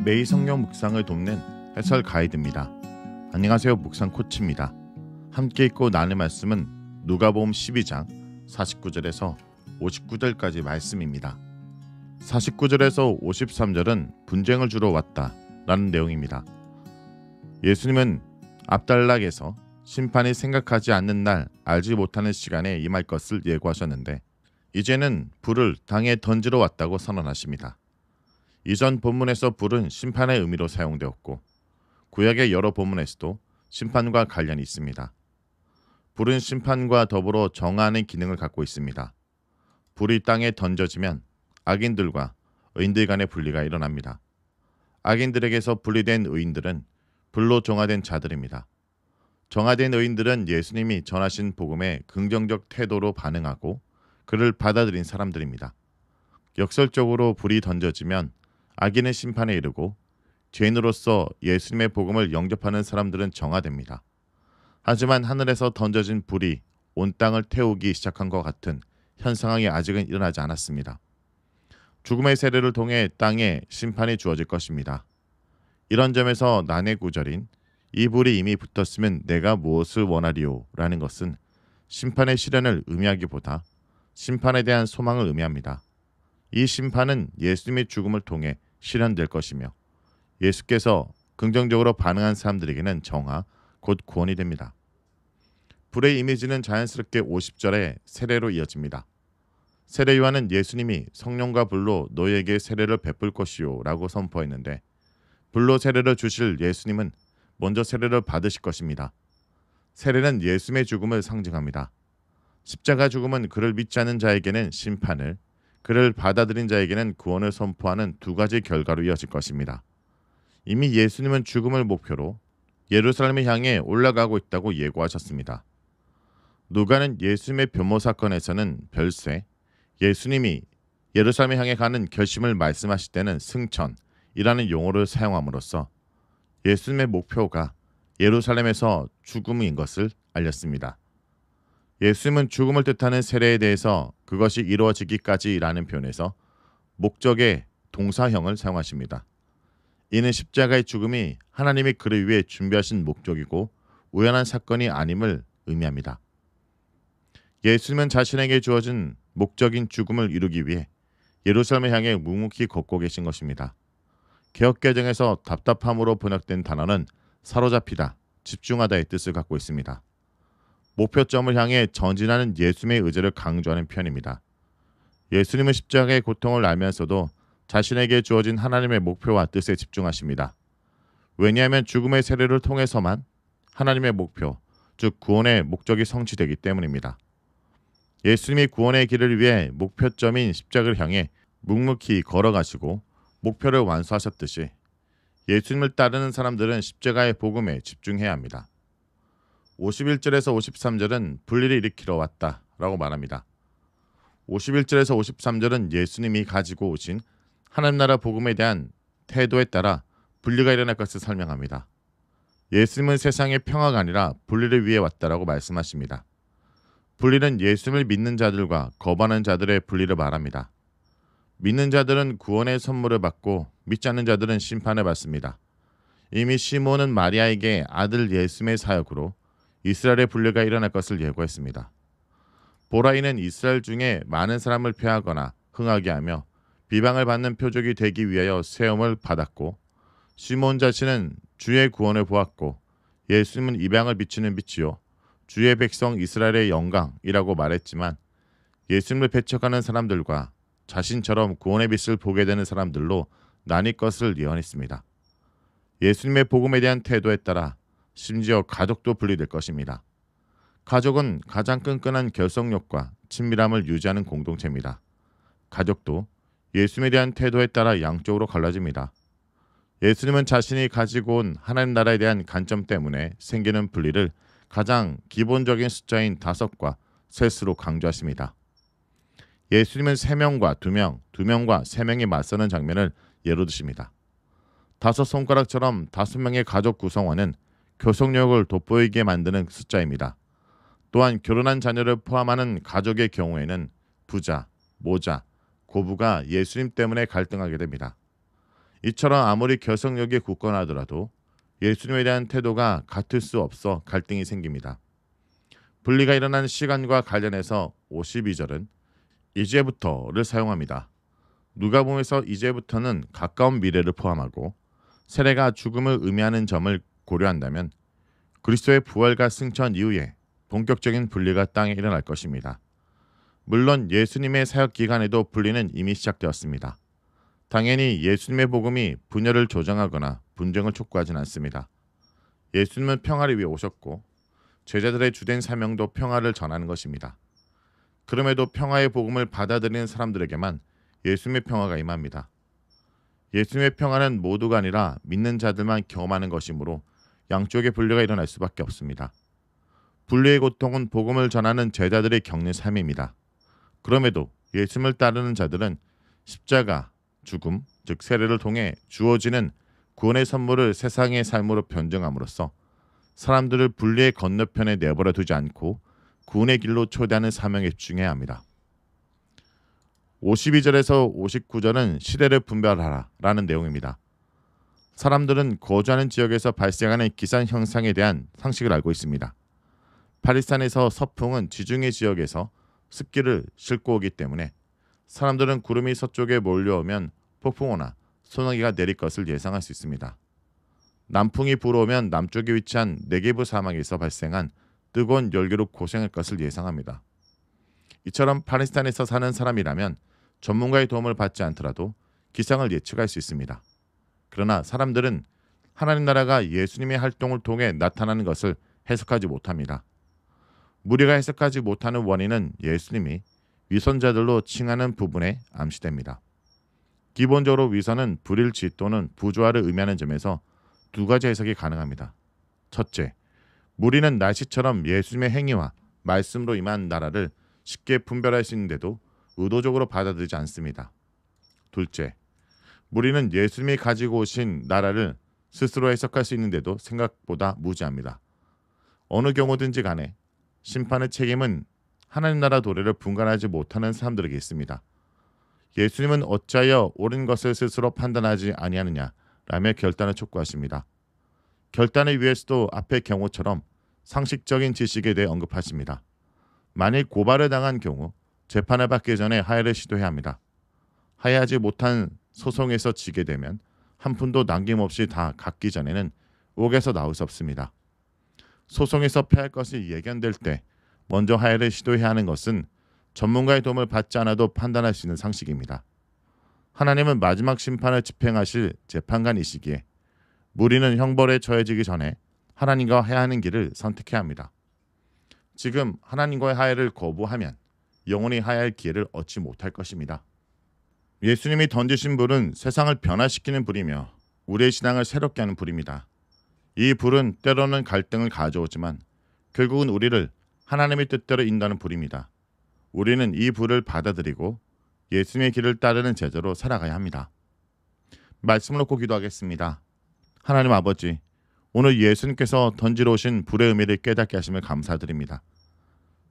매일 성경 묵상을 돕는 해설 가이드입니다. 안녕하세요. 묵상 코치입니다. 함께 읽고 나눌 말씀은 누가복음 12장 49절에서 59절까지 말씀입니다. 49절에서 53절은 분쟁을 주러 왔다라는 내용입니다. 예수님은 앞단락에서 심판이 생각하지 않는 날, 알지 못하는 시간에 임할 것을 예고하셨는데 이제는 불을 땅에 던지러 왔다고 선언하십니다. 이전 본문에서 불은 심판의 의미로 사용되었고 구약의 여러 본문에서도 심판과 관련이 있습니다. 불은 심판과 더불어 정하는 기능을 갖고 있습니다. 불이 땅에 던져지면 악인들과 의인들 간의 분리가 일어납니다. 악인들에게서 분리된 의인들은 불로 정화된 자들입니다. 정화된 의인들은 예수님이 전하신 복음에 긍정적 태도로 반응하고 그를 받아들인 사람들입니다. 역설적으로 불이 던져지면 악인의 심판에 이르고 죄인으로서 예수님의 복음을 영접하는 사람들은 정화됩니다. 하지만 하늘에서 던져진 불이 온 땅을 태우기 시작한 것 같은 현 상황이 아직은 일어나지 않았습니다. 죽음의 세례를 통해 땅에 심판이 주어질 것입니다. 이런 점에서 난해 구절인 이 불이 이미 붙었으면 내가 무엇을 원하리요? 라는 것은 심판의 실현을 의미하기보다 심판에 대한 소망을 의미합니다. 이 심판은 예수님의 죽음을 통해 실현될 것이며 예수께서 긍정적으로 반응한 사람들에게는 정화, 곧 구원이 됩니다. 불의 이미지는 자연스럽게 50절에 세례로 이어집니다. 세례 요한은 예수님이 성령과 불로 너희에게 세례를 베풀 것이요 라고 선포했는데 불로 세례를 주실 예수님은 먼저 세례를 받으실 것입니다. 세례는 예수님의 죽음을 상징합니다. 십자가 죽음은 그를 믿지 않는 자에게는 심판을, 그를 받아들인 자에게는 구원을 선포하는 두 가지 결과로 이어질 것입니다. 이미 예수님은 죽음을 목표로 예루살렘을 향해 올라가고 있다고 예고하셨습니다. 누가는 예수님의 변모 사건에서는 별세, 예수님이 예루살렘을 향해 가는 결심을 말씀하실 때는 승천이라는 용어를 사용함으로써 예수님의 목표가 예루살렘에서 죽음인 것을 알렸습니다. 예수님은 죽음을 뜻하는 세례에 대해서 그것이 이루어지기까지라는 표현에서 목적의 동사형을 사용하십니다. 이는 십자가의 죽음이 하나님이 그를 위해 준비하신 목적이고 우연한 사건이 아님을 의미합니다. 예수님은 자신에게 주어진 목적인 죽음을 이루기 위해 예루살렘을 향해 묵묵히 걷고 계신 것입니다. 개역개정에서 답답함으로 번역된 단어는 사로잡히다, 집중하다의 뜻을 갖고 있습니다. 목표점을 향해 전진하는 예수님의 의지를 강조하는 표현입니다. 예수님은 십자가의 고통을 알면서도 자신에게 주어진 하나님의 목표와 뜻에 집중하십니다. 왜냐하면 죽음의 세례를 통해서만 하나님의 목표, 즉 구원의 목적이 성취되기 때문입니다. 예수님이 구원의 길을 위해 목표점인 십자가를 향해 묵묵히 걸어가시고 목표를 완수하셨듯이 예수님을 따르는 사람들은 십자가의 복음에 집중해야 합니다. 51절에서 53절은 분리를 일으키러 왔다라고 말합니다. 51절에서 53절은 예수님이 가지고 오신 하나님 나라 복음에 대한 태도에 따라 분리가 일어날 것을 설명합니다. 예수님은 세상의 평화가 아니라 분리를 위해 왔다라고 말씀하십니다. 분리는 예수님을 믿는 자들과 거부하는 자들의 분리를 말합니다. 믿는 자들은 구원의 선물을 받고 믿지 않는 자들은 심판을 받습니다. 이미 시몬은 마리아에게 아들 예수님의 사역으로 이스라엘의 분리가 일어날 것을 예고했습니다. 보라 이는 이스라엘 중에 많은 사람을 폐하거나 흥하게 하며 비방을 받는 표적이 되기 위하여 세움을 받았고 시몬 자신은 주의 구원을 보았고 예수님은 이방을 비추는 빛이요 주의 백성 이스라엘의 영광이라고 말했지만 예수님을 배척하는 사람들과 자신처럼 구원의 빛을 보게 되는 사람들로 나뉠 것을 예언했습니다. 예수님의 복음에 대한 태도에 따라 심지어 가족도 분리될 것입니다. 가족은 가장 끈끈한 결속력과 친밀함을 유지하는 공동체입니다. 가족도 예수님에 대한 태도에 따라 양쪽으로 갈라집니다. 예수님은 자신이 가지고 온 하나님 나라에 대한 관점 때문에 생기는 분리를 가장 기본적인 숫자인 5과 셋으로 강조하십니다. 예수님은 3명과 2명, 2명과 3명이 맞서는 장면을 예로 드십니다. 5손가락처럼 5명의 가족 구성원은 교속력을 돋보이게 만드는 숫자입니다. 또한 결혼한 자녀를 포함하는 가족의 경우에는 부자, 모자, 고부가 예수님 때문에 갈등하게 됩니다. 이처럼 아무리 결속력이 굳건하더라도 예수님에 대한 태도가 같을 수 없어 갈등이 생깁니다. 분리가 일어난 시간과 관련해서 52절은 이제부터를 사용합니다. 누가복음에서 이제부터는 가까운 미래를 포함하고 세례가 죽음을 의미하는 점을 고려한다면 그리스도의 부활과 승천 이후에 본격적인 분리가 땅에 일어날 것입니다. 물론 예수님의 사역 기간에도 분리는 이미 시작되었습니다. 당연히 예수님의 복음이 분열을 조장하거나 분쟁을 촉구하진 않습니다. 예수님은 평화를 위해 오셨고 제자들의 주된 사명도 평화를 전하는 것입니다. 그럼에도 평화의 복음을 받아들이는 사람들에게만 예수님의 평화가 임합니다. 예수님의 평화는 모두가 아니라 믿는 자들만 경험하는 것이므로 양쪽의 분리가 일어날 수밖에 없습니다. 분리의 고통은 복음을 전하는 제자들이 겪는 삶입니다. 그럼에도 예수님을 따르는 자들은 십자가, 죽음, 즉 세례를 통해 주어지는 구원의 선물을 세상의 삶으로 변증함으로써 사람들을 분리의 건너편에 내버려 두지 않고 구원의 길로 초대하는 사명에 집중해야 합니다. 52절에서 59절은 시대를 분별하라 라는 내용입니다. 사람들은 거주하는 지역에서 발생하는 기상 현상에 대한 상식을 알고 있습니다. 파리산에서 서풍은 지중해 지역에서 습기를 싣고 오기 때문에 사람들은 구름이 서쪽에 몰려오면 폭풍우나 소나기가 내릴 것을 예상할 수 있습니다. 남풍이 불어오면 남쪽에 위치한 네게브 사막에서 발생한 뜨거운 열기로 고생할 것을 예상합니다. 이처럼 팔레스타인에서 사는 사람이라면 전문가의 도움을 받지 않더라도 기상을 예측할 수 있습니다. 그러나 사람들은 하나님 나라가 예수님의 활동을 통해 나타나는 것을 해석하지 못합니다. 무리가 해석하지 못하는 원인은 예수님이 위선자들로 칭하는 부분에 암시됩니다. 기본적으로 위선은 불일치 또는 부조화를 의미하는 점에서 두 가지 해석이 가능합니다. 첫째, 무리는 날씨처럼 예수님의 행위와 말씀으로 임한 나라를 쉽게 분별할 수 있는데도 의도적으로 받아들이지 않습니다. 둘째, 무리는 예수님이 가지고 오신 나라를 스스로 해석할 수 있는데도 생각보다 무지합니다. 어느 경우든지 간에 심판의 책임은 하나님 나라 도래를 분간하지 못하는 사람들에게 있습니다. 예수님은 어찌하여 옳은 것을 스스로 판단하지 아니하느냐 라며 결단을 촉구하십니다. 결단을 위해서도 앞의 경우처럼 상식적인 지식에 대해 언급하십니다. 만일 고발을 당한 경우 재판을 받기 전에 하해를 시도해야 합니다. 하해하지 못한 소송에서 지게 되면 한 푼도 남김없이 다 갚기 전에는 옥에서 나올 수 없습니다. 소송에서 패할 것이 예견될 때 먼저 하해를 시도해야 하는 것은 전문가의 도움을 받지 않아도 판단할 수 있는 상식입니다. 하나님은 마지막 심판을 집행하실 재판관이시기에 무리는 형벌에 처해지기 전에 하나님과 하해하는 길을 선택해야 합니다. 지금 하나님과의 하해를 거부하면 영원히 하해할 기회를 얻지 못할 것입니다. 예수님이 던지신 불은 세상을 변화시키는 불이며 우리의 신앙을 새롭게 하는 불입니다. 이 불은 때로는 갈등을 가져오지만 결국은 우리를 하나님의 뜻대로 인도하는 불입니다. 우리는 이 불을 받아들이고 예수님의 길을 따르는 제자로 살아가야 합니다. 말씀을 놓고 기도하겠습니다. 하나님 아버지, 오늘 예수님께서 던지러 오신 불의 의미를 깨닫게 하심을 감사드립니다.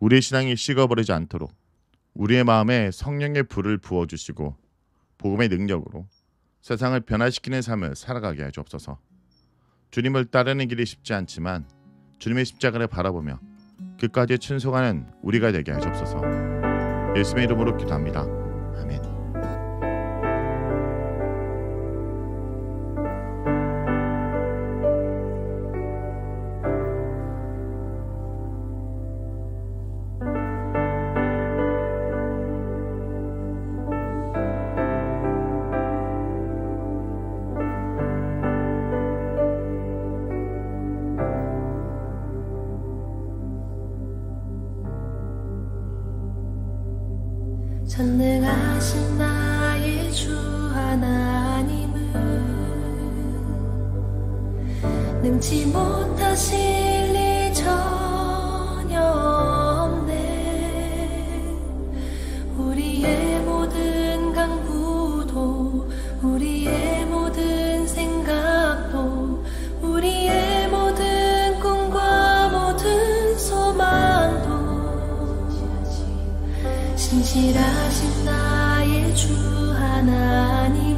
우리의 신앙이 식어버리지 않도록 우리의 마음에 성령의 불을 부어주시고 복음의 능력으로 세상을 변화시키는 삶을 살아가게 해 주옵소서. 주님을 따르는 길이 쉽지 않지만 주님의 십자가를 바라보며 끝까지 순종하는 우리가 되게 하옵소서. 예수님의 이름으로 기도합니다. 아멘. 전능하신 나의 주 하나님은 능치 못하실 일 전혀 없네. 우리의 모든 강구도 우리의 모든 생각도 우리의 모든 꿈과 모든 소망도 신실하신 나의 주 하나님